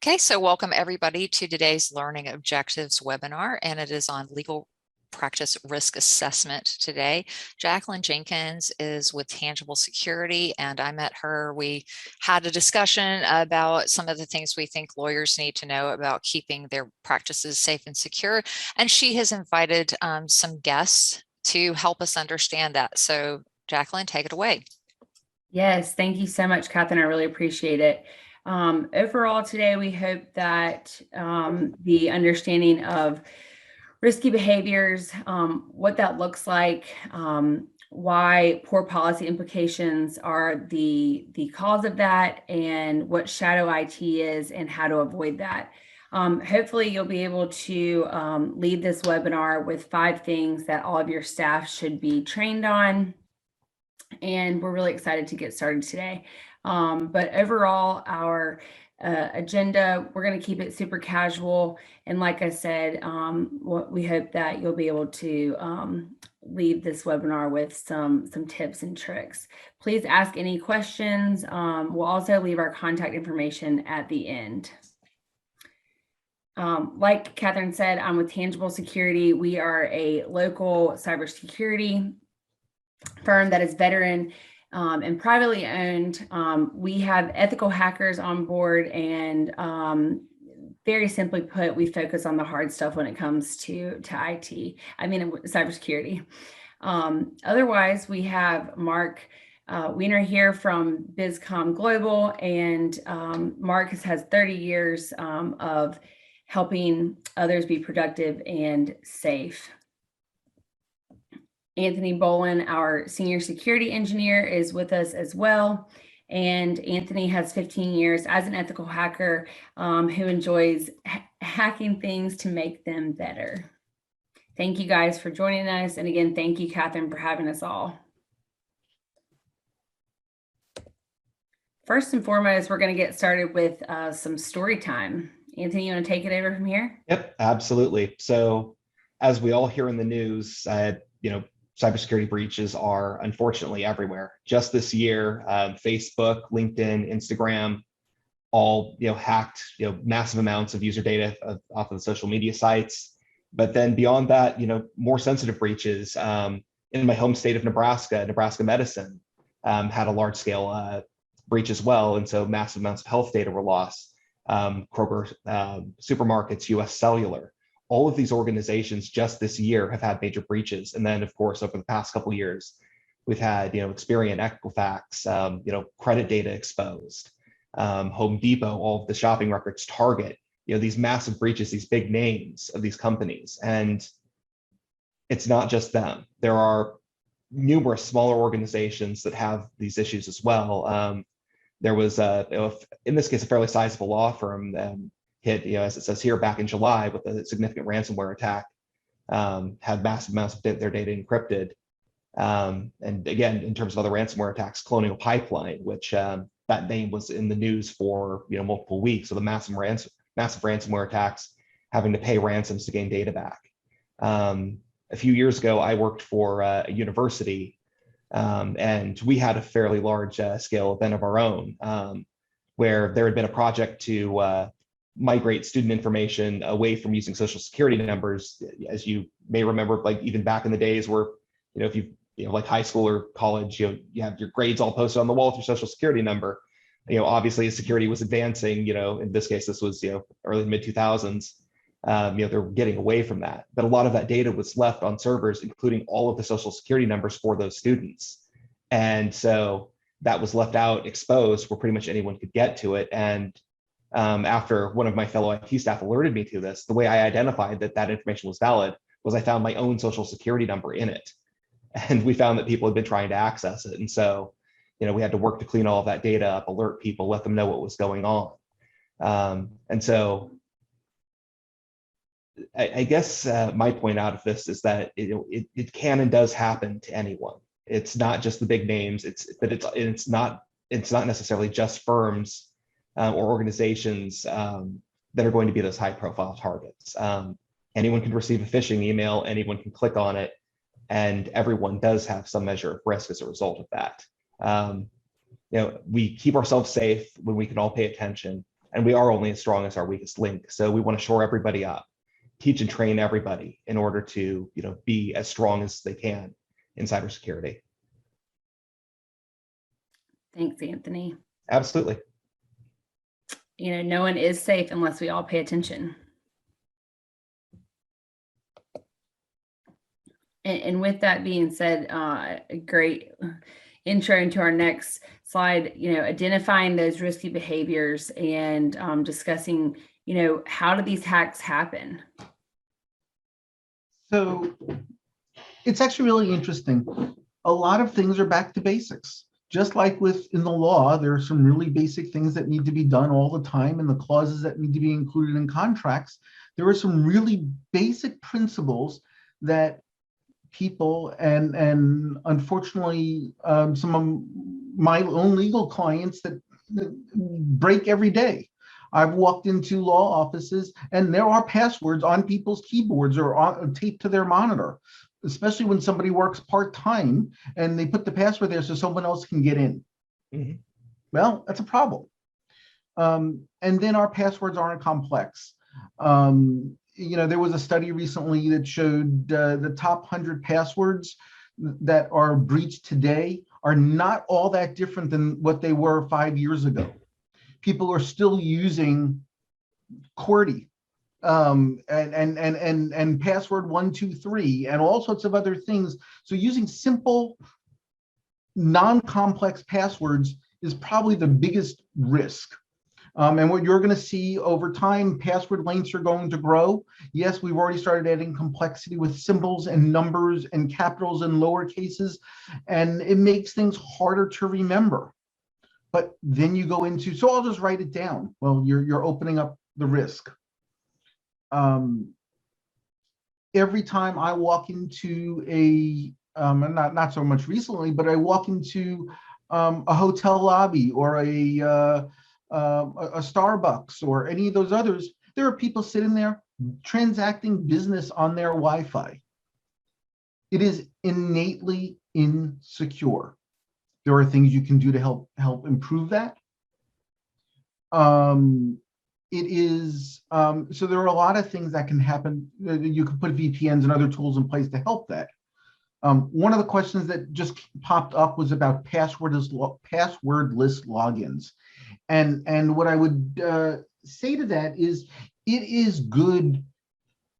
Okay, so welcome everybody to today's Learning Objectives webinar, and it is on legal practice risk assessment today. Jacqueline Jenkins is with Tangible Security, and I met her. We had a discussion about some of the things we think lawyers need to know about keeping their practices safe and secure, and she has invited some guests to help us understand that. So Jacqueline, take it away. Yes, thank you so much, Catherine. I really appreciate it. Overall, today we hope that the understanding of risky behaviors, what that looks like, why poor policy implications are the cause of that, and what shadow IT is and how to avoid that. Hopefully you'll be able to leave this webinar with 5 things that all of your staff should be trained on. And we're really excited to get started today. But overall, our agenda, we're going to keep it super casual. And like I said, we hope that you'll be able to leave this webinar with some tips and tricks. Please ask any questions. We'll also leave our contact information at the end. Like Catherine said, I'm with Tangible Security. We are a local cybersecurity firm that is veteran and privately owned. We have ethical hackers on board, and very simply put, we focus on the hard stuff when it comes to IT. I mean, cybersecurity. Otherwise, we have Mark Weiner here from BizCom Global, and Mark has 30 years of helping others be productive and safe. Anthony Bolin, our senior security engineer, is with us as well. And Anthony has 15 years as an ethical hacker who enjoys hacking things to make them better. Thank you guys for joining us. And again, thank you, Catherine, for having us all. First and foremost, we're going to get started with some story time. Anthony, you want to take it over from here? Yep, absolutely. So as we all hear in the news, cybersecurity breaches are unfortunately everywhere. Just this year, Facebook, LinkedIn, Instagram, all hacked massive amounts of user data off of the social media sites. But then beyond that, more sensitive breaches. In my home state of Nebraska, Nebraska Medicine had a large scale breach as well, and so massive amounts of health data were lost. Kroger supermarkets, US Cellular. All of these organizations just this year have had major breaches. And then, of course, over the past couple of years, we've had, Experian, Equifax, credit data exposed, Home Depot, all of the shopping records, Target, these massive breaches, these big names of these companies. And it's not just them. There are numerous smaller organizations that have these issues as well. There was, in this case, a fairly sizable law firm hit, as it says here, back in July with a significant ransomware attack, had massive amounts of their data encrypted. And again, in terms of other ransomware attacks, Colonial Pipeline, which that name was in the news for multiple weeks. So the massive ransomware attacks, having to pay ransoms to gain data back. A few years ago, I worked for a university, and we had a fairly large scale event of our own, where there had been a project to migrate student information away from using social security numbers. As you may remember, like even back in the days where, if you, like high school or college, you have your grades all posted on the wall with your social security number. Obviously as security was advancing, in this case, this was, early mid 2000s, they're getting away from that. But a lot of that data was left on servers, including all of the social security numbers for those students. And so that was left out exposed where pretty much anyone could get to it. And after one of my fellow IT staff alerted me to this, the way I identified that information was valid was I found my own social security number in it. And we found that people had been trying to access it. And so, we had to work to clean all of that data up, alert people, let them know what was going on. And so I guess my point out of this is that it can and does happen to anyone. It's not just the big names, it's not necessarily just firms or organizations that are going to be those high profile targets. Anyone can receive a phishing email, anyone can click on it, and everyone does have some measure of risk as a result of that. We keep ourselves safe when we can all pay attention. and we are only as strong as our weakest link. So we want to shore everybody up, teach and train everybody in order to, be as strong as they can in cybersecurity. Thanks, Anthony. Absolutely. No one is safe unless we all pay attention. And with that being said, a great intro into our next slide, identifying those risky behaviors and discussing, how do these hacks happen? So it's actually really interesting. A lot of things are back to basics. Just like in the law, there are some really basic things that need to be done all the time, and the clauses that need to be included in contracts. There are some really basic principles that people and unfortunately some of my own legal clients that break every day. I've walked into law offices and there are passwords on people's keyboards or taped to their monitor, especially when somebody works part-time and they put the password there so someone else can get in. Mm-hmm. Well, that's a problem. And then our passwords aren't complex. There was a study recently that showed the top 100 passwords that are breached today are not all that different than what they were 5 years ago. People are still using QWERTY and password 123 and all sorts of other things. So using simple, non-complex passwords is probably the biggest risk. And what you're going to see over time, password lengths are going to grow. Yes, we've already started adding complexity with symbols and numbers and capitals and lower cases, and it makes things harder to remember. But then you go into, so I'll just write it down. Well, you're opening up the risk. Every time I walk into not so much recently, but I walk into a hotel lobby or a Starbucks or any of those others, there are people sitting there transacting business on their Wi-Fi. It is innately insecure. There are things you can do to help improve that. It is so there are a lot of things that can happen. You can put VPNs and other tools in place to help that. One of the questions that just popped up was about passwordless logins. And what I would say to that is it is good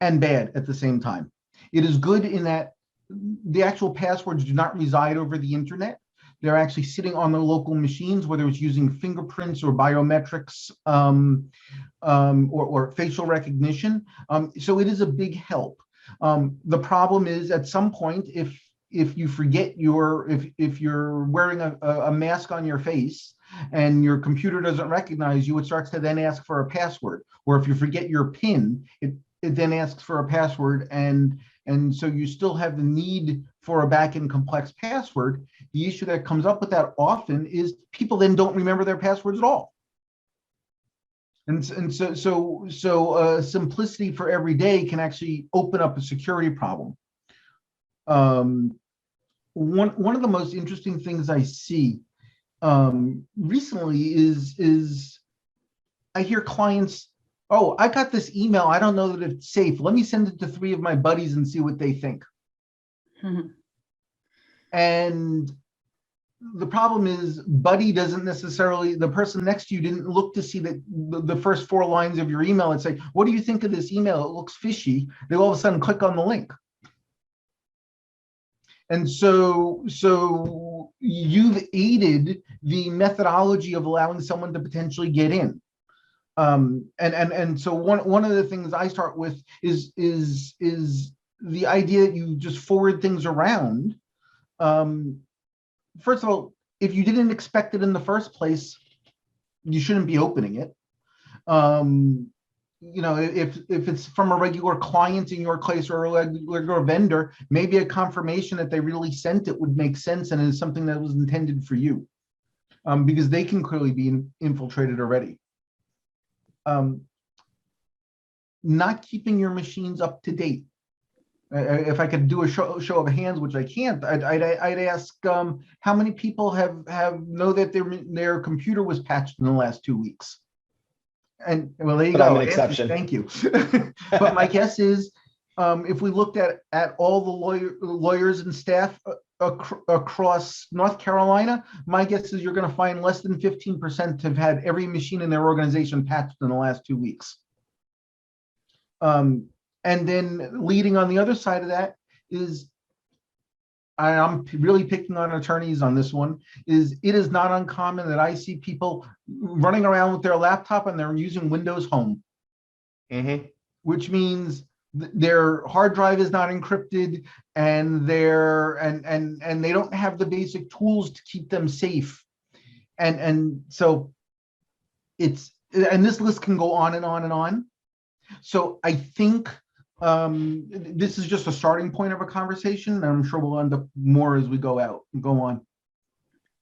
and bad at the same time. It is good in that the actual passwords do not reside over the internet. They're actually sitting on the local machines, whether it's using fingerprints or biometrics or facial recognition. So it is a big help. The problem is at some point, if you forget if you're wearing a mask on your face and your computer doesn't recognize you, it starts to then ask for a password. Or if you forget your PIN, it then asks for a password, and so you still have the need for a back-end complex password. The issue that comes up with that often is people then don't remember their passwords at all. And so simplicity for every day can actually open up a security problem. One of the most interesting things I see recently is I hear clients, oh, I got this email, I don't know that it's safe. Let me send it to 3 of my buddies and see what they think. Mm-hmm. And the problem is buddy doesn't necessarily, the person next to you didn't look to see that the first 4 lines of your email and say, what do you think of this email? It looks fishy. They all of a sudden click on the link. And so you've aided the methodology of allowing someone to potentially get in. And so one of the things I start with is the idea that you just forward things around. First of all, if you didn't expect it in the first place, you shouldn't be opening it. If it's from a regular client in your case or a regular vendor, maybe a confirmation that they really sent it would make sense and is something that was intended for you, because they can clearly be infiltrated already. Not keeping your machines up to date. If I could do a show of hands, which I can't, I'd ask how many people know that their computer was patched in the last 2 weeks. And well, there you But go. I'm an Anthony, exception. thank you. But my guess is, if we looked at all the lawyers and staff across North Carolina, my guess is you're going to find less than 15% have had every machine in their organization patched in the last 2 weeks. And then leading on the other side of that is, I'm really picking on attorneys on this one, is it is not uncommon that I see people running around with their laptop and they're using Windows Home, which means their hard drive is not encrypted, and and they don't have the basic tools to keep them safe. And so it's, and this list can go on and on and on. So I think this is just a starting point of a conversation, and I'm sure we'll end up more as we go on.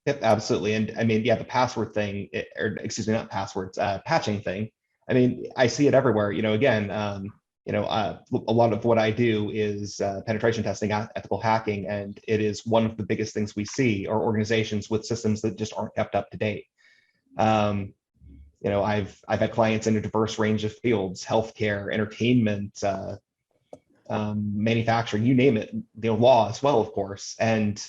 Yep, absolutely. And I mean, yeah, the password thing, or excuse me, not passwords, patching thing. I mean, I see it everywhere. Again, a lot of what I do is penetration testing, ethical hacking, and it is one of the biggest things we see are organizations with systems that just aren't kept up to date. I've had clients in a diverse range of fields: healthcare, entertainment, manufacturing, you name it, law as well, of course. And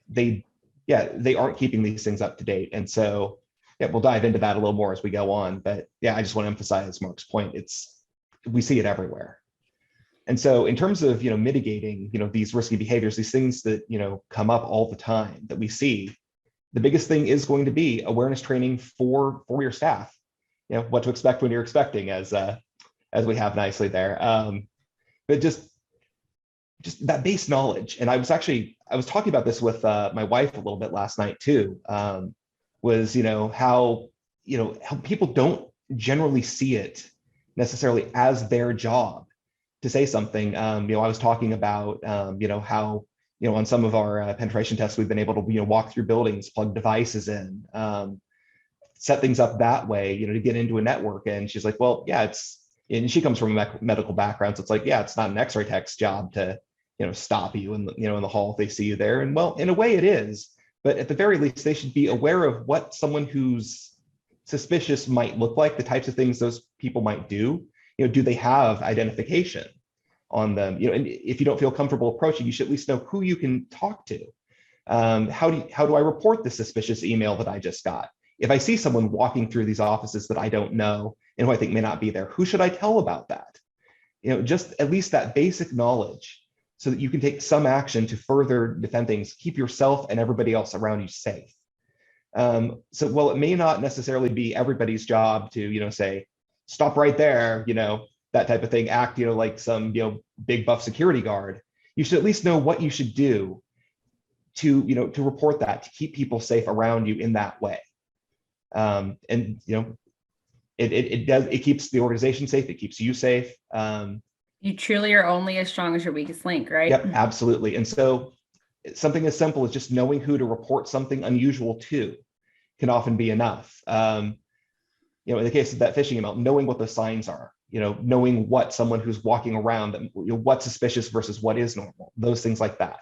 they aren't keeping these things up to date. And so, yeah, we'll dive into that a little more as we go on. But yeah, I just want to emphasize Mark's point. We see it everywhere. And so in terms of, mitigating, these risky behaviors, these things that, come up all the time that we see, the biggest thing is going to be awareness training for your staff, what to expect when you're expecting, as we have nicely there. But just that base knowledge. And I was talking about this with my wife a little bit last night too, was, how people don't generally see it necessarily as their job to say something. I was talking about, how, on some of our penetration tests, we've been able to, walk through buildings, plug devices in, set things up that way, to get into a network. And she's like, well, yeah, and she comes from a medical background. So it's like, yeah, it's not an X-ray tech's job to, stop you in the hall if they see you there. And well, in a way it is, but at the very least, they should be aware of what someone who's suspicious might look like, the types of things those people might do. Do they have identification on them? And if you don't feel comfortable approaching, you should at least know who you can talk to. How do I report the suspicious email that I just got? If I see someone walking through these offices that I don't know and who I think may not be there, who should I tell about that? Just at least that basic knowledge, so that you can take some action to further defend things, keep yourself and everybody else around you safe. So while it may not necessarily be everybody's job to, say, stop right there, that type of thing, act, like some, big buff security guard, you should at least know what you should do to, to report that, to keep people safe around you in that way. And, it keeps the organization safe. It keeps you safe. You truly are only as strong as your weakest link, right? Yep, absolutely. And so something as simple as just knowing who to report something unusual to can often be enough. In the case of that phishing email, knowing what the signs are, knowing what someone who's walking around, what's suspicious versus what is normal, those things like that.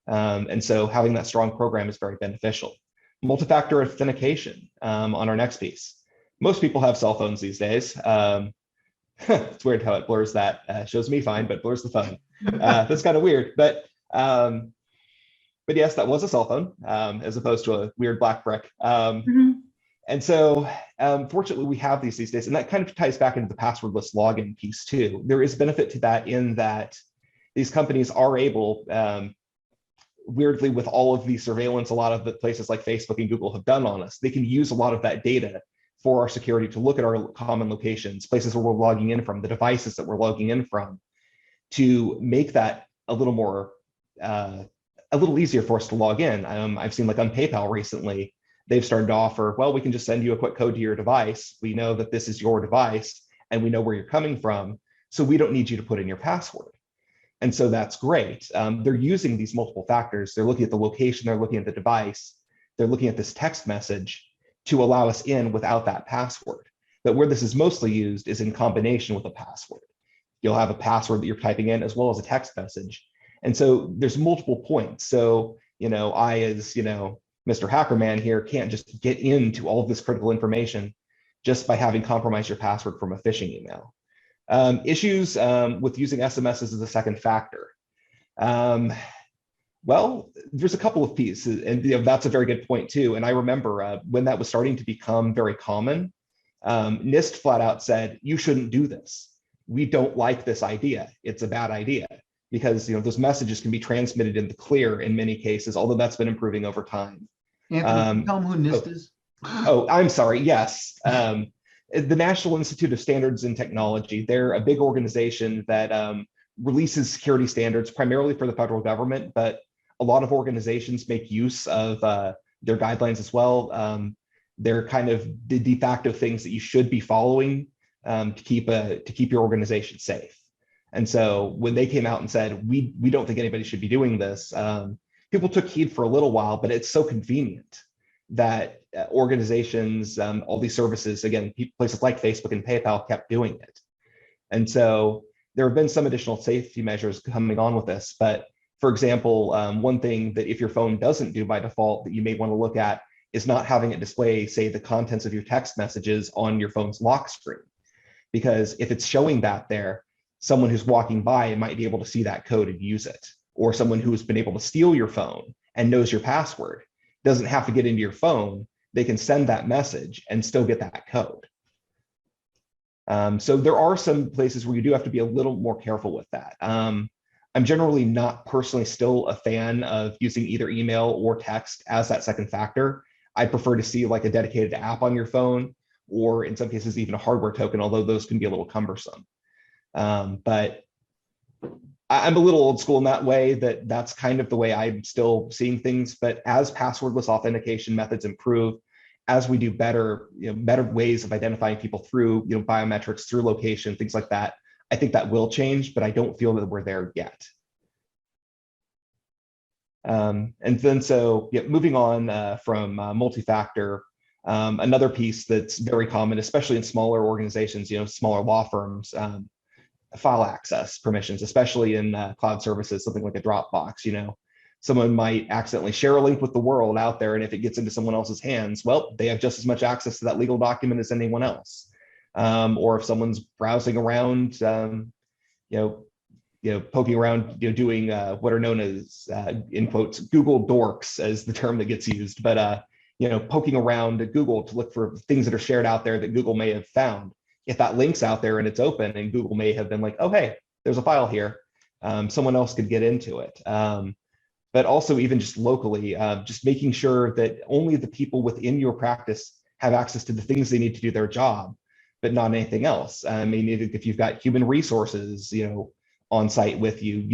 And so having that strong program is very beneficial. Multi-factor authentication on our next piece. Most people have cell phones these days. It's weird how it blurs that. Shows me fine, but blurs the phone. That's kind of weird. But yes, that was a cell phone as opposed to a weird black brick. And so fortunately, we have these days. And that kind of ties back into the passwordless login piece too. There is benefit to that in that these companies are able, weirdly, with all of the surveillance, a lot of the places like Facebook and Google have done on us, they can use a lot of that data for our security to look at our common locations, places where we're logging in from, the devices that we're logging in from, to make that a little more, a little easier for us to log in. I've seen, like, on PayPal recently, they've started to offer, well, we can just send you a quick code to your device. We know that this is your device and we know where you're coming from, so we don't need you to put in your password. And so that's great. They're using these multiple factors. They're looking at the location, they're looking at the device, they're looking at this text message to allow us in without that password. But where this is mostly used is in combination with a password. You'll have a password that you're typing in as well as a text message. And so there's multiple points. So, I, as, Mr. Hackerman here, can't just get into all of this critical information just by having compromised your password from a phishing email. Issues with using SMS as a second factor. Well, there's a couple of pieces, and that's a very good point too. And I remember when that was starting to become very common, NIST flat out said, you shouldn't do this. We don't like this idea. It's a bad idea, because those messages can be transmitted in the clear in many cases, although that's been improving over time. Anthony, can you tell them who NIST is? Oh, I'm sorry. Yes. The National Institute of Standards and Technology, they're a big organization that releases security standards primarily for the federal government, but a lot of organizations make use of their guidelines as well. They're kind of the de facto things that you should be following to keep your organization safe. And so when they came out and said, we don't think anybody should be doing this, people took heed for a little while, but it's so convenient that organizations, all these services, again, places like Facebook and PayPal kept doing it. And so there have been some additional safety measures coming on with this. But for example, one thing that if your phone doesn't do by default that you may want to look at is not having it display, say, the contents of your text messages on your phone's lock screen. Because if it's showing that there, someone who's walking by might be able to see that code and use it. Or someone who's been able to steal your phone and knows your password doesn't have to get into your phone. They can send that message and still get that code. So there are some places where you do have to be a little more careful with that. I'm generally not personally still a fan of using either email or text as that second factor. I prefer to see like a dedicated app on your phone, or in some cases, even a hardware token, although those can be a little cumbersome. But I'm a little old school in that way, that's kind of the way I'm still seeing things. But as passwordless authentication methods improve, as we do better ways of identifying people through biometrics, through location, things like that, I think that will change, but I don't feel that we're there yet. And then moving on from multi-factor, another piece that's very common, especially in smaller organizations, smaller law firms, file access permissions, especially in cloud services, something like a Dropbox. Someone might accidentally share a link with the world out there, and if it gets into someone else's hands, well, they have just as much access to that legal document as anyone else. Or if someone's browsing around, poking around, doing what are known as, in quotes, Google dorks as the term that gets used, but poking around at Google to look for things that are shared out there that Google may have found. If that link's out there and it's open, and Google may have been like, oh, hey, there's a file here, someone else could get into it. But also even just locally, just making sure that only the people within your practice have access to the things they need to do their job, but not anything else. I mean, if you've got human resources, on site with you,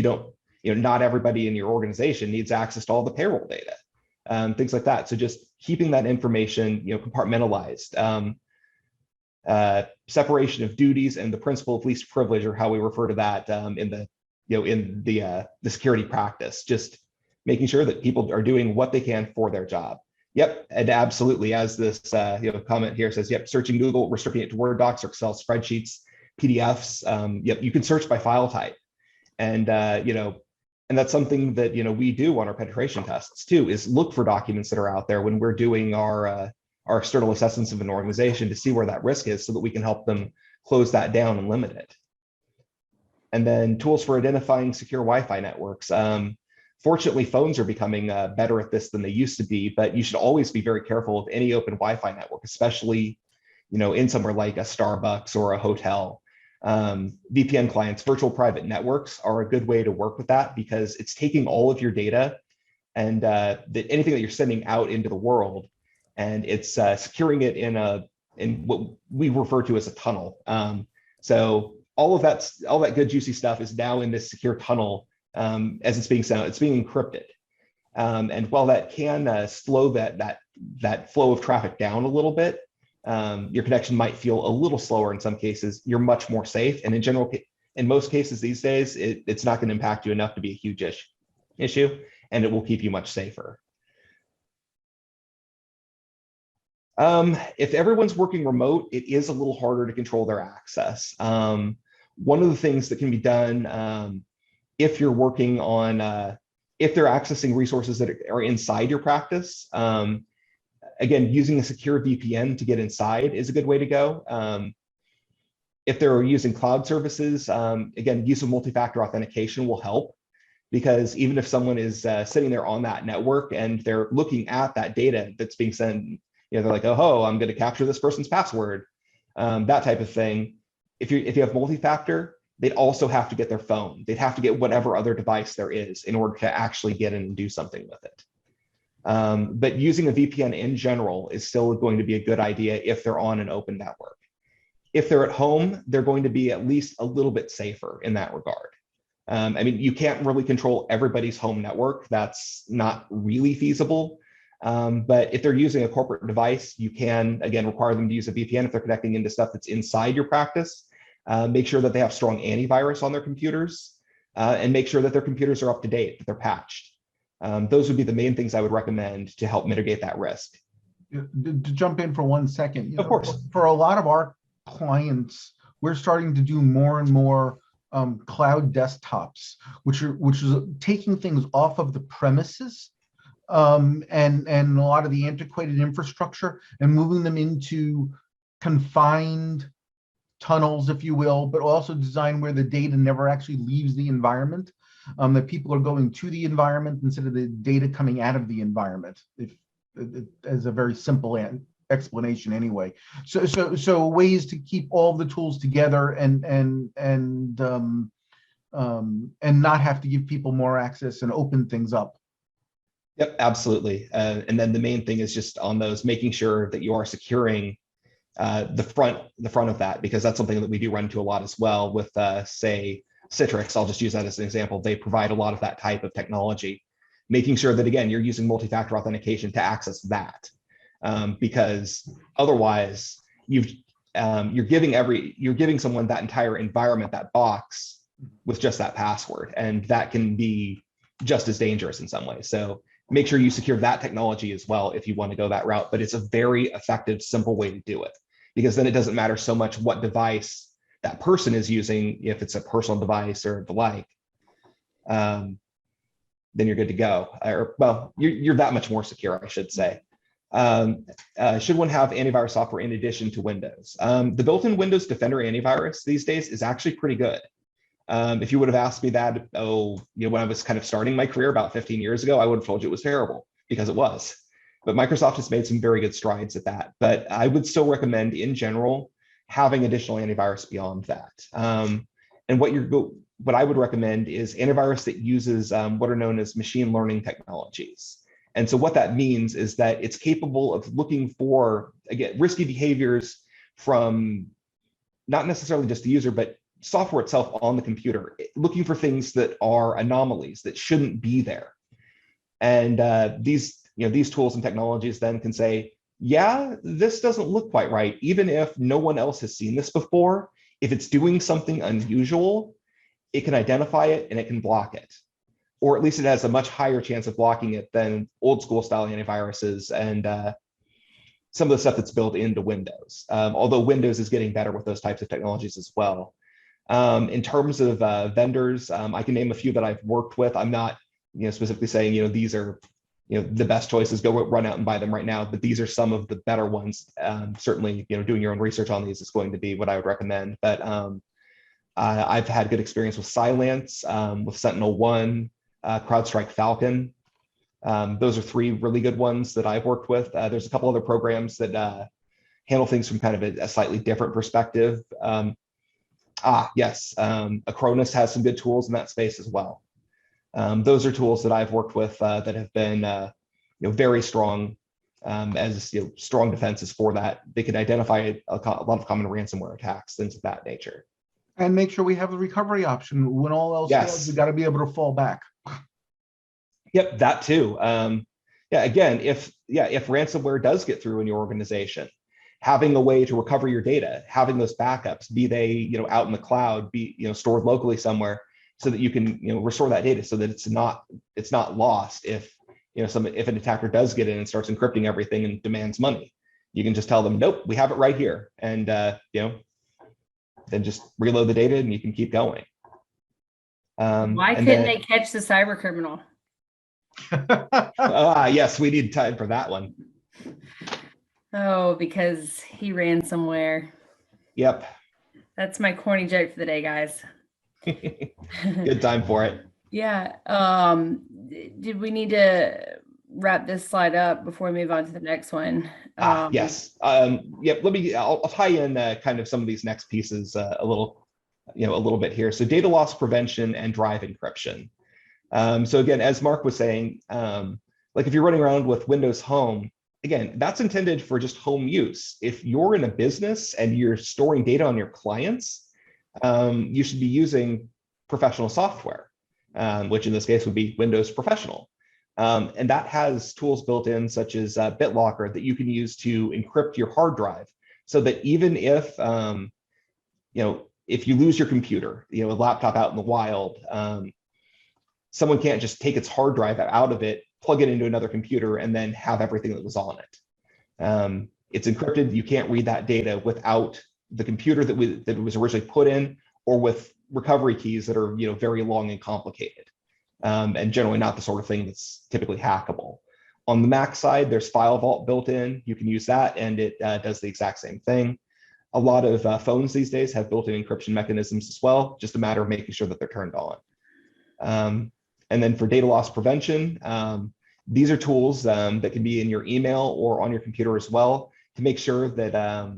not everybody in your organization needs access to all the payroll data, things like that. So just keeping that information, compartmentalized. Separation of duties and the principle of least privilege, or how we refer to that in the security practice, just making sure that people are doing what they can for their job. Yep, and absolutely, as this comment here says, yep, searching Google, restricting it to Word docs or Excel spreadsheets, PDFs. Yep, you can search by file type, and and that's something that we do on our penetration tests too, is look for documents that are out there when we're doing our external assessments of an organization to see where that risk is, so that we can help them close that down and limit it. And then tools for identifying secure Wi-Fi networks. Fortunately, phones are becoming better at this than they used to be, but you should always be very careful of any open Wi-Fi network, especially in somewhere like a Starbucks or a hotel. VPN clients, virtual private networks, are a good way to work with that, because it's taking all of your data and anything that you're sending out into the world, and it's securing it in what we refer to as a tunnel. So all that good juicy stuff is now in this secure tunnel. As it's being sent, it's being encrypted. And while that can slow that flow of traffic down a little bit, your connection might feel a little slower in some cases. You're much more safe. And in most cases these days, it's not going to impact you enough to be a huge issue, and it will keep you much safer. If everyone's working remote, it is a little harder to control their access. One of the things that can be done, if you're working on, if they're accessing resources that are inside your practice, Again, using a secure VPN to get inside is a good way to go. If they're using cloud services, again, use of multi-factor authentication will help, because even if someone is sitting there on that network and they're looking at that data that's being sent, they're like, oh, I'm going to capture this person's password, that type of thing. If you have multi-factor, they'd also have to get their phone. They'd have to get whatever other device there is in order to actually get in and do something with it. But using a VPN in general is still going to be a good idea if they're on an open network. If they're at home, they're going to be at least a little bit safer in that regard. I mean, you can't really control everybody's home network. That's not really feasible. But if they're using a corporate device, you can, again, require them to use a VPN if they're connecting into stuff that's inside your practice. Make sure that they have strong antivirus on their computers, and make sure that their computers are up to date, that they're patched. Those would be the main things I would recommend to help mitigate that risk. To jump in for 1 second, Of course. for a lot of our clients, we're starting to do more and more cloud desktops, which is taking things off of the premises, and a lot of the antiquated infrastructure, and moving them into confined tunnels, if you will, but also design where the data never actually leaves the environment, that people are going to the environment instead of the data coming out of the environment, as a very simple explanation anyway. So ways to keep all the tools together and not have to give people more access and open things up. Yep, absolutely. And then the main thing is just on those, making sure that you are securing the front of that, because that's something that we do run into a lot as well with, say, Citrix. I'll just use that as an example. They provide a lot of that type of technology, making sure that, again, you're using multi-factor authentication to access that, because otherwise you're giving someone that entire environment, that box, with just that password, and that can be just as dangerous in some ways. So make sure you secure that technology as well if you want to go that route. But it's a very effective, simple way to do it, because then it doesn't matter so much what device that person is using. If it's a personal device or the like, then you're good to go. Or, well, you're that much more secure, I should say. Should one have antivirus software in addition to Windows? The built-in Windows Defender antivirus these days is actually pretty good. If you would have asked me that, when I was kind of starting my career about 15 years ago, I would have told you it was terrible, because it was. But Microsoft has made some very good strides at that. But I would still recommend, in general, having additional antivirus beyond that. And what I would recommend is antivirus that uses what are known as machine learning technologies. And so what that means is that it's capable of looking for, again, risky behaviors from not necessarily just the user, but software itself on the computer, looking for things that are anomalies that shouldn't be there. And these tools and technologies then can say, yeah, this doesn't look quite right. Even if no one else has seen this before, if it's doing something unusual, it can identify it and it can block it. Or at least it has a much higher chance of blocking it than old school style antiviruses and some of the stuff that's built into Windows. Although Windows is getting better with those types of technologies as well. In terms of vendors, I can name a few that I've worked with. I'm not specifically saying, these are the best choices, go run out and buy them right now, but these are some of the better ones. Certainly, doing your own research on these is going to be what I would recommend. But I've had good experience with Cylance, with SentinelOne, CrowdStrike Falcon. Those are three really good ones that I've worked with. There's a couple other programs that handle things from kind of a slightly different perspective. Yes, Acronis has some good tools in that space as well. Those are tools that I've worked with that have been very strong as strong defenses for that. They can identify a lot of common ransomware attacks, things of that nature. And make sure we have a recovery option. When all else fails, we got to be able to fall back. Yep, that too. Yeah, again, if ransomware does get through in your organization, having a way to recover your data, having those backups, be they out in the cloud, be stored locally somewhere, so that you can restore that data, so that it's not lost. If if an attacker does get in and starts encrypting everything and demands money, you can just tell them, nope, we have it right here, and then just reload the data and you can keep going. Why couldn't they catch the cyber criminal? Yes, we need time for that one. Oh, because he ran somewhere. Yep. That's my corny joke for the day, guys. Good time for it. Yeah. Did we need to wrap this slide up before we move on to the next one? Yes. Yep. I'll tie in kind of some of these next pieces a little bit here. So data loss prevention and drive encryption. So again, as Mark was saying, like if you're running around with Windows Home, again, that's intended for just home use. If you're in a business and you're storing data on your clients, you should be using professional software, which in this case would be Windows Professional. And that has tools built in such as BitLocker that you can use to encrypt your hard drive so that even if, if you lose your computer, a laptop out in the wild, someone can't just take its hard drive out of it, plug it into another computer, and then have everything that was on it. It's encrypted. You can't read that data without the computer that it was originally put in, or with recovery keys that are very long and complicated, and generally not the sort of thing that's typically hackable. On the Mac side, there's File Vault built in. You can use that, and it does the exact same thing. A lot of phones these days have built-in encryption mechanisms as well, just a matter of making sure that they're turned on. And then for data loss prevention, these are tools that can be in your email or on your computer as well to make sure that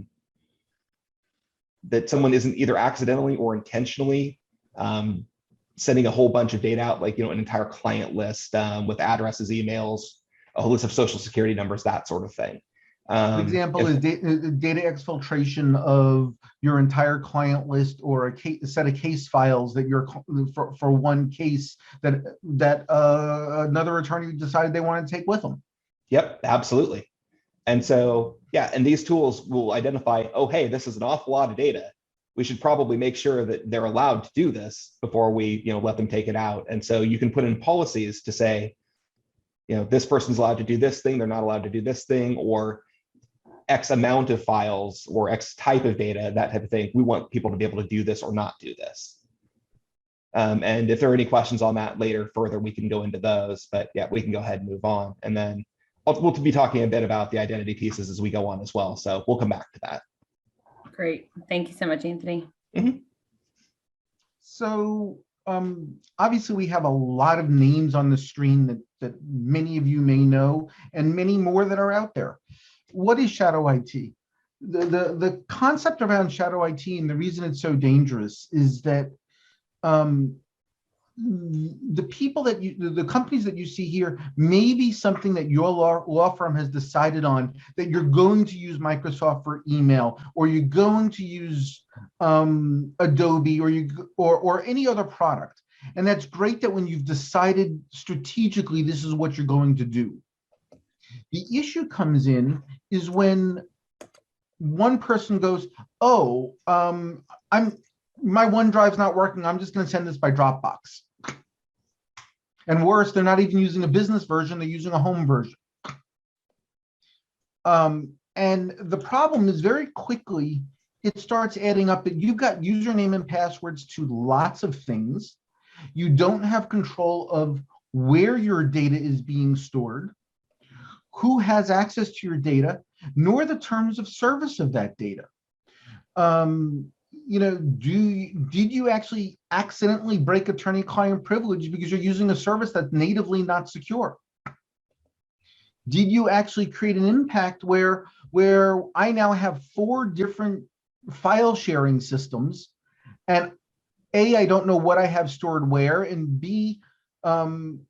that someone isn't either accidentally or intentionally sending a whole bunch of data out, like an entire client list with addresses, emails, a whole list of social security numbers, that sort of thing. An example is data exfiltration of your entire client list, or a set of case files that you're for one case that another attorney decided they want to take with them. Yep, absolutely. And so, yeah, and these tools will identify, oh, hey, this is an awful lot of data. We should probably make sure that they're allowed to do this before we let them take it out. And so you can put in policies to say, this person's allowed to do this thing, they're not allowed to do this thing, or X amount of files or X type of data, that type of thing. We want people to be able to do this or not do this. And if there are any questions on that later further, we can go into those, but yeah, we can go ahead and move on. And then we'll be talking a bit about the identity pieces as we go on as well. So we'll come back to that. Great. Thank you so much, Anthony. Mm-hmm. So obviously we have a lot of names on the screen that many of you may know, and many more that are out there. What is shadow IT? The concept around shadow IT, and the reason it's so dangerous, is that the people the companies that you see here may be something that your law firm has decided on, that you're going to use Microsoft for email, or you're going to use Adobe, or any other product. And that's great that when you've decided strategically this is what you're going to do. The issue comes in is when one person goes, oh, my OneDrive's not working, I'm just going to send this by Dropbox. And worse, they're not even using a business version, they're using a home version. And the problem is, very quickly, it starts adding up that you've got username and passwords to lots of things. You don't have control of where your data is being stored, who has access to your data, nor the terms of service of that data. Did you actually accidentally break attorney-client privilege because you're using a service that's natively not secure? Did you actually create an impact where I now have 4 different file sharing systems, and A, I don't know what I have stored where, and B, on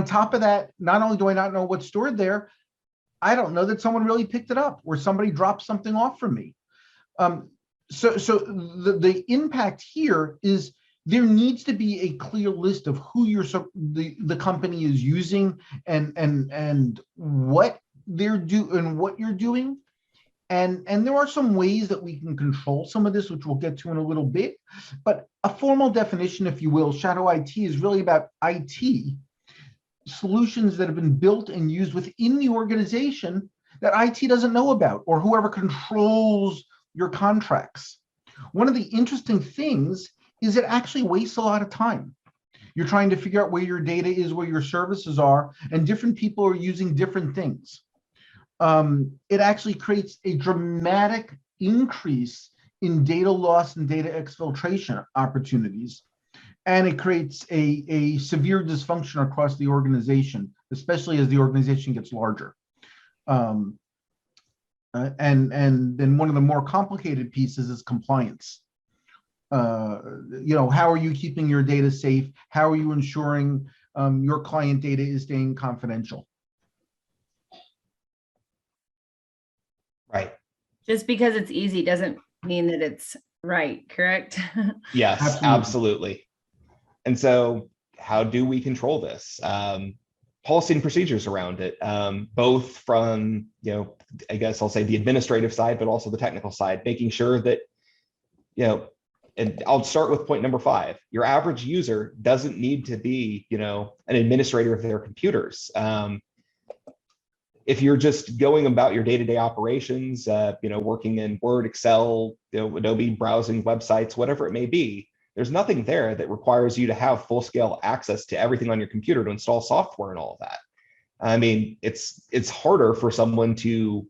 top of that, not only do I not know what's stored there, I don't know that someone really picked it up, or somebody dropped something off from me. So the impact here is there needs to be a clear list of who the company is using, and what they're and what you're doing. And there are some ways that we can control some of this, which we'll get to in a little bit. But a formal definition, if you will, shadow IT is really about IT solutions that have been built and used within the organization that IT doesn't know about, or whoever controls your contracts. One of the interesting things is it actually wastes a lot of time. You're trying to figure out where your data is, where your services are, and different people are using different things. It actually creates a dramatic increase in data loss and data exfiltration opportunities. And it creates a severe dysfunction across the organization, especially as the organization gets larger. And then one of the more complicated pieces is compliance. How are you keeping your data safe? How are you ensuring your client data is staying confidential? Right. Just because it's easy doesn't mean that it's right, correct? Yes, absolutely. And so how do we control this? Policy and procedures around it, both from, I guess I'll say the administrative side, but also the technical side, making sure that, and I'll start with point number 5. Your average user doesn't need to be, an administrator of their computers. If you're just going about your day-to-day operations, working in Word, Excel, Adobe, browsing websites, whatever it may be, there's nothing there that requires you to have full-scale access to everything on your computer to install software and all of that. I mean, it's harder for someone to,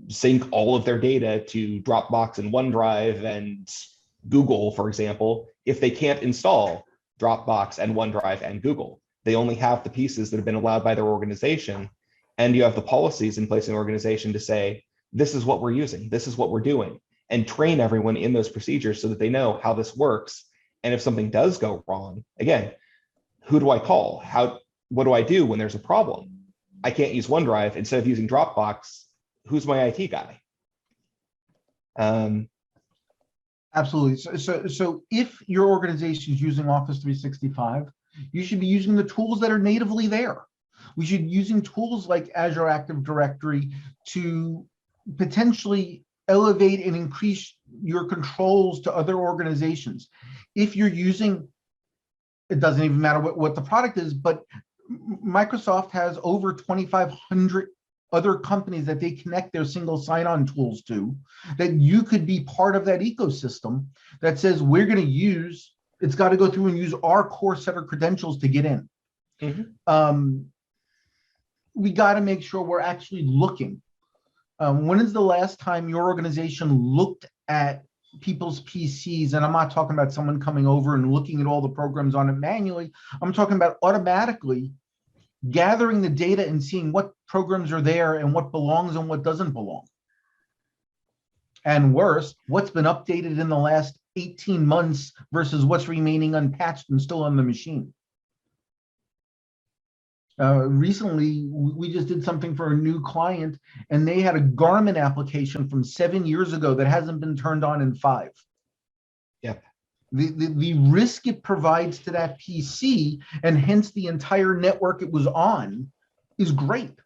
sync all of their data to Dropbox and OneDrive and Google, for example, if they can't install Dropbox and OneDrive and Google. They only have the pieces that have been allowed by their organization. And you have the policies in place in the organization to say, this is what we're using, this is what we're doing, and train everyone in those procedures so that they know how this works. And if something does go wrong, again, who do I call? What do I do when there's a problem? I can't use OneDrive. Instead of using Dropbox, who's my IT guy? Absolutely. So if your organization is using Office 365, you should be using the tools that are natively there. We should be using tools like Azure Active Directory to potentially elevate and increase your controls to other organizations. If you're using, it doesn't even matter what the product is, but Microsoft has over 2,500 other companies that they connect their single sign-on tools to, that you could be part of that ecosystem that says we're going to use, it's got to go through and use our core set of credentials to get in. Mm-hmm. We got to make sure we're actually looking. When is the last time your organization looked at people's PCs? And I'm not talking about someone coming over and looking at all the programs on it manually. I'm talking about automatically gathering the data and seeing what programs are there and what belongs and what doesn't belong. And worse, what's been updated in the last 18 months versus what's remaining unpatched and still on the machine. Recently, we just did something for a new client, and they had a Garmin application from 7 years ago that hasn't been turned on in 5. Yep. The risk it provides to that PC, and hence the entire network it was on, is great.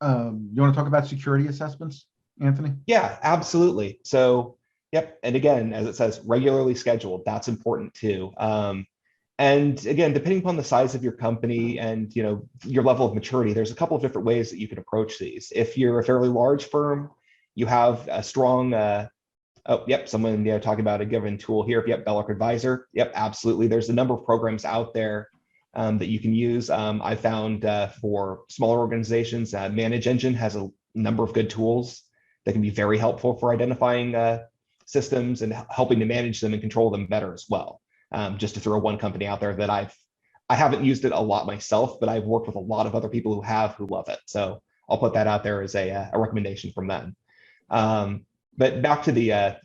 You want to talk about security assessments, Anthony? Yeah, absolutely. So, yep. And again, as it says, regularly scheduled, that's important too. And again, depending upon the size of your company and your level of maturity, there's a couple of different ways that you can approach these. If you're a fairly large firm, you have a strong, someone talking about a given tool here. Yep, Belloc Advisor. Yep, absolutely. There's a number of programs out there that you can use. I found for smaller organizations, ManageEngine has a number of good tools that can be very helpful for identifying systems and helping to manage them and control them better as well. Just to throw one company out there that I haven't used it a lot myself, but I've worked with a lot of other people who love it. So I'll put that out there as a recommendation from them. But back to the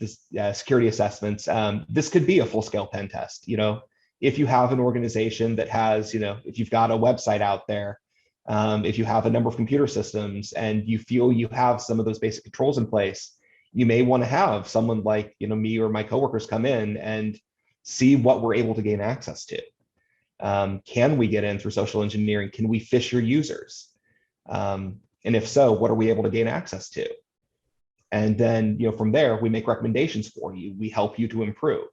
security assessments, this could be a full-scale pen test. If you have an organization that has, if you've got a website out there, if you have a number of computer systems and you feel you have some of those basic controls in place, you may want to have someone like, me or my coworkers come in and see what we're able to gain access to. Can we get in through social engineering? Can we phish your users? And if so, what are we able to gain access to? And then, from there, we make recommendations for you. We help you to improve.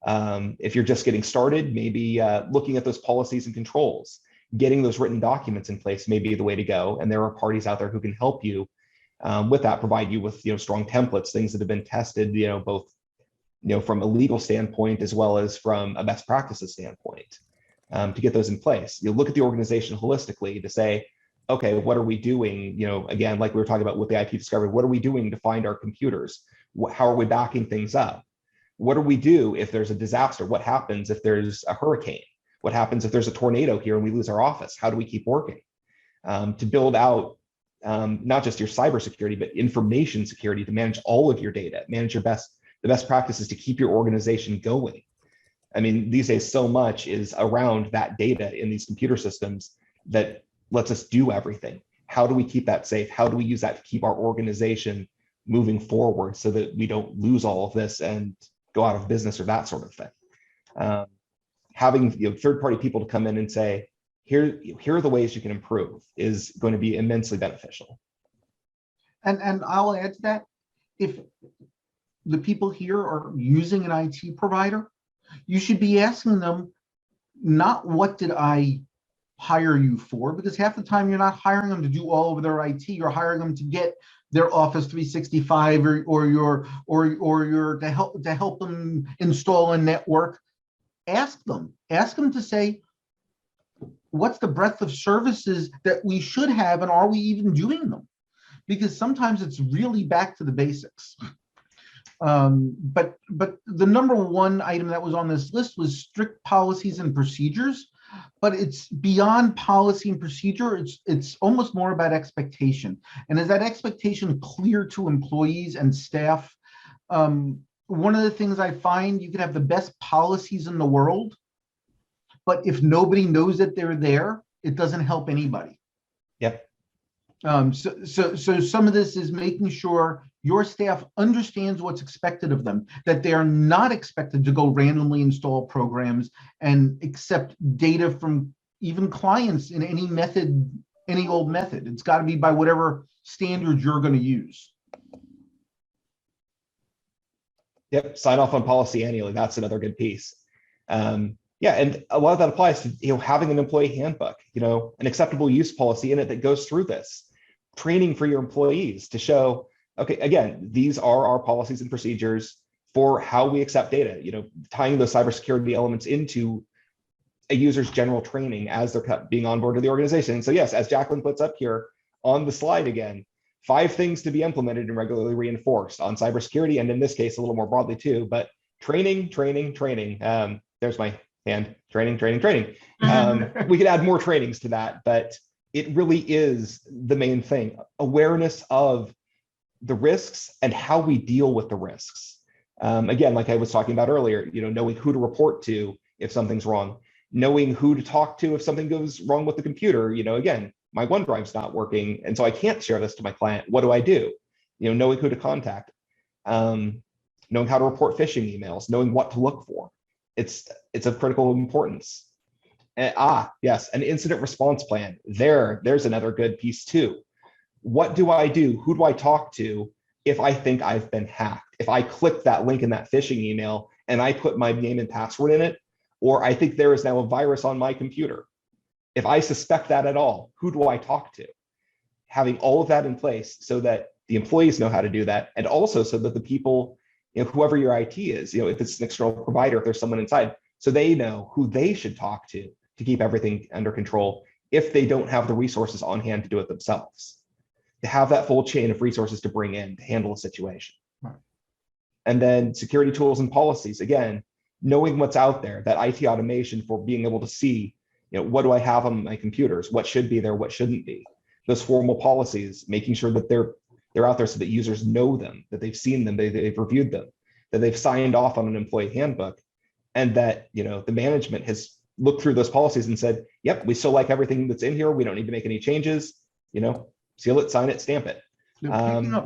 If you're just getting started, maybe looking at those policies and controls, getting those written documents in place may be the way to go. And there are parties out there who can help you with that, provide you with strong templates, things that have been tested, both from a legal standpoint as well as from a best practices standpoint, to get those in place. You look at the organization holistically to say, okay, what are we doing? Again, like we were talking about with the IP discovery, what are we doing to find our computers? How are we backing things up? What do we do if there's a disaster? What happens if there's a hurricane? What happens if there's a tornado here and we lose our office? How do we keep working? To build out not just your cybersecurity, but information security to manage all of your data, manage the best practices to keep your organization going. I mean, these days, so much is around that data in these computer systems that lets us do everything. How do we keep that safe? How do we use that to keep our organization moving forward so that we don't lose all of this and go out of business or that sort of thing? Having third-party people to come in and say, here are the ways you can improve is going to be immensely beneficial. And I'll add to that, if the people here are using an IT provider, you should be asking them, not what did I hire you for, because half the time you're not hiring them to do all of their IT, you're hiring them to get their Office 365 or your to help them install a network. Ask them to say, what's the breadth of services that we should have, and are we even doing them? Because sometimes it's really back to the basics. But the number one item that was on this list was strict policies and procedures, but it's beyond policy and procedure. It's almost more about expectation. And is that expectation clear to employees and staff? One of the things I find, you can have the best policies in the world, but if nobody knows that they're there, it doesn't help anybody. Yep. So some of this is making sure your staff understands what's expected of them, that they are not expected to go randomly install programs and accept data from even clients in any method, any old method. It's got to be by whatever standards you're going to use. Yep, sign off on policy annually. That's another good piece. Yeah, and a lot of that applies to having an employee handbook, an acceptable use policy in it that goes through this, training for your employees to show, okay, again, these are our policies and procedures for how we accept data, tying those cybersecurity elements into a user's general training as they're being onboarded to the organization. And so yes, as Jacqueline puts up here on the slide again, 5 things to be implemented and regularly reinforced on cybersecurity, and in this case, a little more broadly too, but training. There's my hand, training. We could add more trainings to that, but it really is the main thing. Awareness of the risks and how we deal with the risks. Again, like I was talking about earlier, knowing who to report to if something's wrong, knowing who to talk to if something goes wrong with the computer. Again, my OneDrive's not working, and so I can't share this to my client. What do I do? Knowing who to contact, knowing how to report phishing emails, knowing what to look for. It's of critical importance. And, yes, an incident response plan. There's another good piece too. What do I do? Who do I talk to if I think I've been hacked? If I click that link in that phishing email and I put my name and password in it, or I think there is now a virus on my computer. If I suspect that at all, who do I talk to? Having all of that in place so that the employees know how to do that, and also so that the people, whoever your IT is, if it's an external provider, if there's someone inside, so they know who they should talk to keep everything under control if they don't have the resources on hand to do it themselves. To have that full chain of resources to bring in to handle a situation. Right. And then security tools and policies, again, knowing what's out there, that IT automation for being able to see, what do I have on my computers? What should be there? What shouldn't be? Those formal policies, making sure that they're out there so that users know them, that they've seen them, they've reviewed them, that they've signed off on an employee handbook, and that the management has looked through those policies and said, yep, we still like everything that's in here. We don't need to make any changes. Seal it, sign it, stamp it.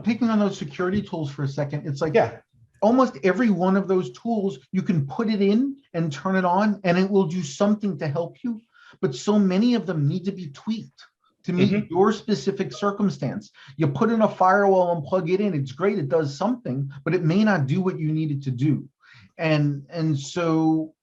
Picking on those security tools for a second, it's like, yeah, almost every one of those tools, you can put it in and turn it on and it will do something to help you. But so many of them need to be tweaked to meet your specific circumstance. You put in a firewall and plug it in, it's great, it does something, but it may not do what you need it to do. And so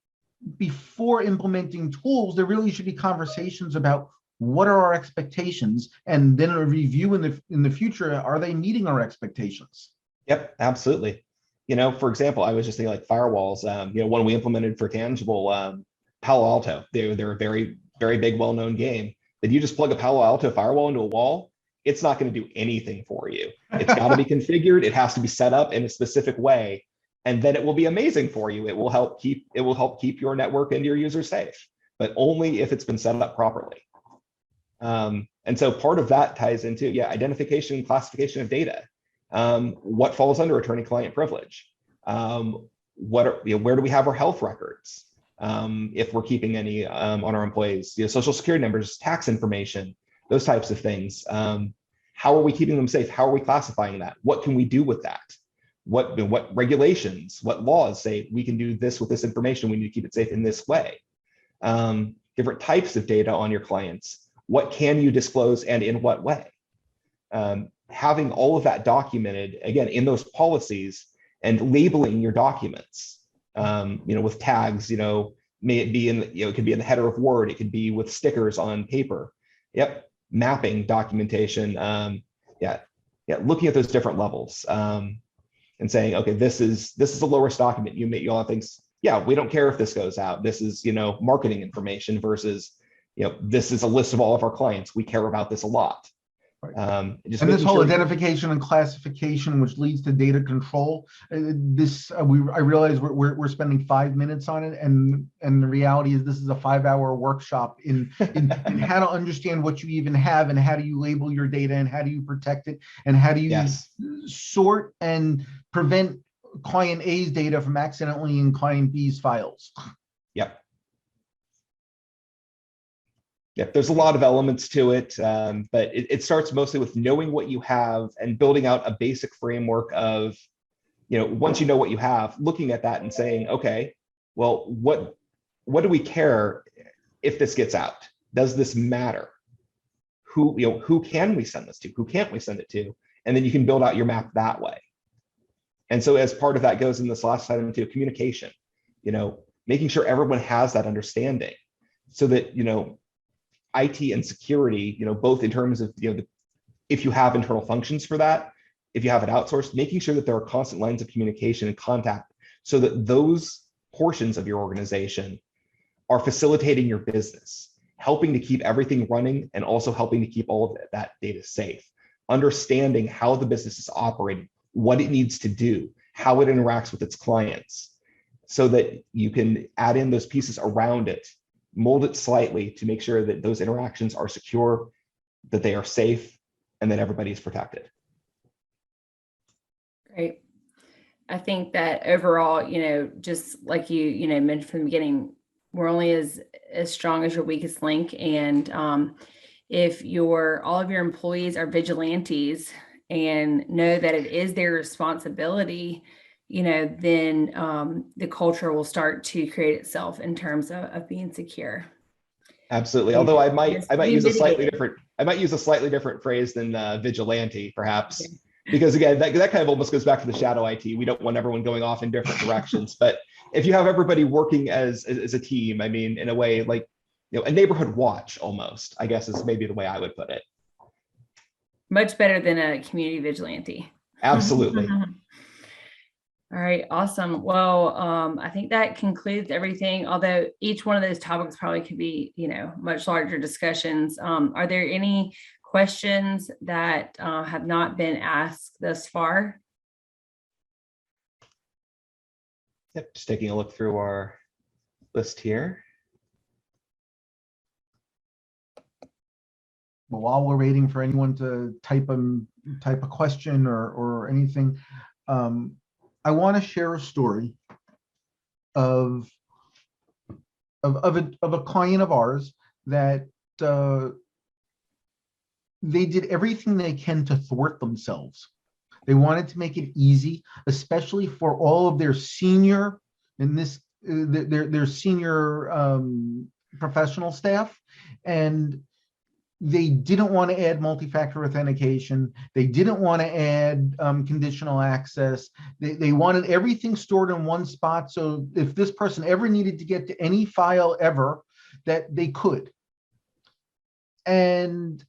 before implementing tools, there really should be conversations about what are our expectations, and then a review in the future, are they meeting our expectations? Yep, absolutely. For example, I was just thinking like firewalls. One we implemented for Tangible, Palo Alto. They're a very, very big, well-known game. But you just plug a Palo Alto firewall into a wall, it's not going to do anything for you. It's got to be configured. It has to be set up in a specific way, and then it will be amazing for you. It will help keep your network and your users safe, but only if it's been set up properly. And so part of that ties into identification and classification of data. What falls under attorney-client privilege? Where do we have our health records? If we're keeping any on our employees, social security numbers, tax information, those types of things. How are we keeping them safe? How are we classifying that? What can we do with that? What regulations, what laws say we can do this with this information? We need to keep it safe in this way. Different types of data on your clients. What can you disclose and in what way? Having all of that documented, again, in those policies and labeling your documents, with tags, may it be it could be in the header of Word, it could be with stickers on paper. Yep. Mapping documentation. Looking at those different levels and saying, okay, this is a low risk document. You all things. Yeah, we don't care if this goes out. This is, marketing information versus, this is a list of all of our clients. We care about this a lot. Right. And this whole identification and classification, which leads to data control, I realize we're spending 5 minutes on it, and the reality is this is a 5-hour workshop in how to understand what you even have, and how do you label your data, and how do you protect it, and how do you sort and prevent client A's data from accidentally in client B's files. Yep. Yep, there's a lot of elements to it, but it starts mostly with knowing what you have and building out a basic framework of, once you know what you have, looking at that and saying, okay, well, what do we care if this gets out? Does this matter? Who can we send this to? Who can't we send it to? And then you can build out your map that way. And so as part of that goes in this last item to communication, making sure everyone has that understanding so that, IT and security, both in terms of, if you have internal functions for that, if you have it outsourced, making sure that there are constant lines of communication and contact so that those portions of your organization are facilitating your business, helping to keep everything running and also helping to keep all of that data safe, understanding how the business is operating, what it needs to do, how it interacts with its clients, so that you can add in those pieces around it, mold it slightly to make sure that those interactions are secure, that they are safe, and that everybody is protected. Great. I think that overall, just like you mentioned from the beginning, we're only as strong as your weakest link. And if all of your employees are vigilantes and know that it is their responsibility, then the culture will start to create itself in terms of being secure. Absolutely. Although I might use a slightly different phrase than vigilante, perhaps, because again, that kind of almost goes back to the shadow IT. We don't want everyone going off in different directions, but if you have everybody working as a team, I mean, in a way like, a neighborhood watch almost, I guess is maybe the way I would put it. Much better than a community vigilante. Absolutely. All right, awesome. Well, I think that concludes everything, although each one of those topics probably could be, much larger discussions. Are there any questions that have not been asked thus far? Yep, just taking a look through our list here. But while we're waiting for anyone to type a question or anything, I want to share a story of a client of ours that they did everything they can to thwart themselves. They wanted to make it easy, especially for all of their senior their senior professional staff, and they didn't want to add multi-factor authentication. They didn't want to add conditional access. They wanted everything stored in one spot. So if this person ever needed to get to any file ever, that they could. And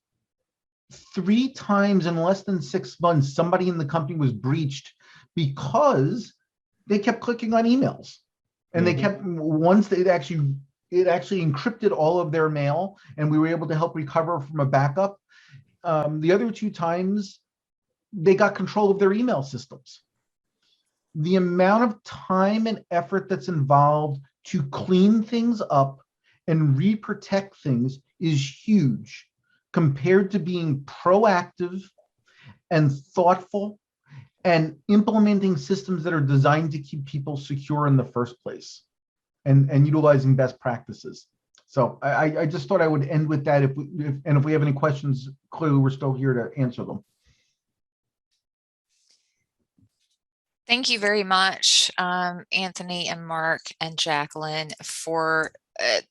3 times in less than 6 months, somebody in the company was breached because they kept clicking on emails, and they kept, once it actually encrypted all of their mail, and we were able to help recover from a backup. The other 2 times, they got control of their email systems. The amount of time and effort that's involved to clean things up and re-protect things is huge compared to being proactive and thoughtful and implementing systems that are designed to keep people secure in the first place, and utilizing best practices. So I just thought I would end with that. If we have any questions, clearly we're still here to answer them. Thank you very much, Anthony and Mark and Jacqueline, for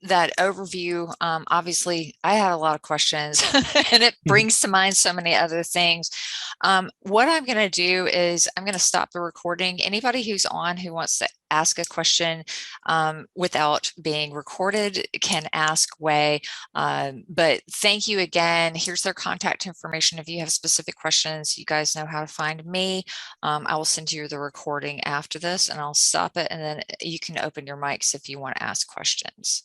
that overview. Obviously, I had a lot of questions and it brings to mind so many other things. What I'm going to do is I'm going to stop the recording. Anybody who's on who wants to ask a question without being recorded can ask Wei. But thank you again. Here's their contact information. If you have specific questions, you guys know how to find me. I will send you the recording after this, and I'll stop it, and then you can open your mics if you want to ask questions.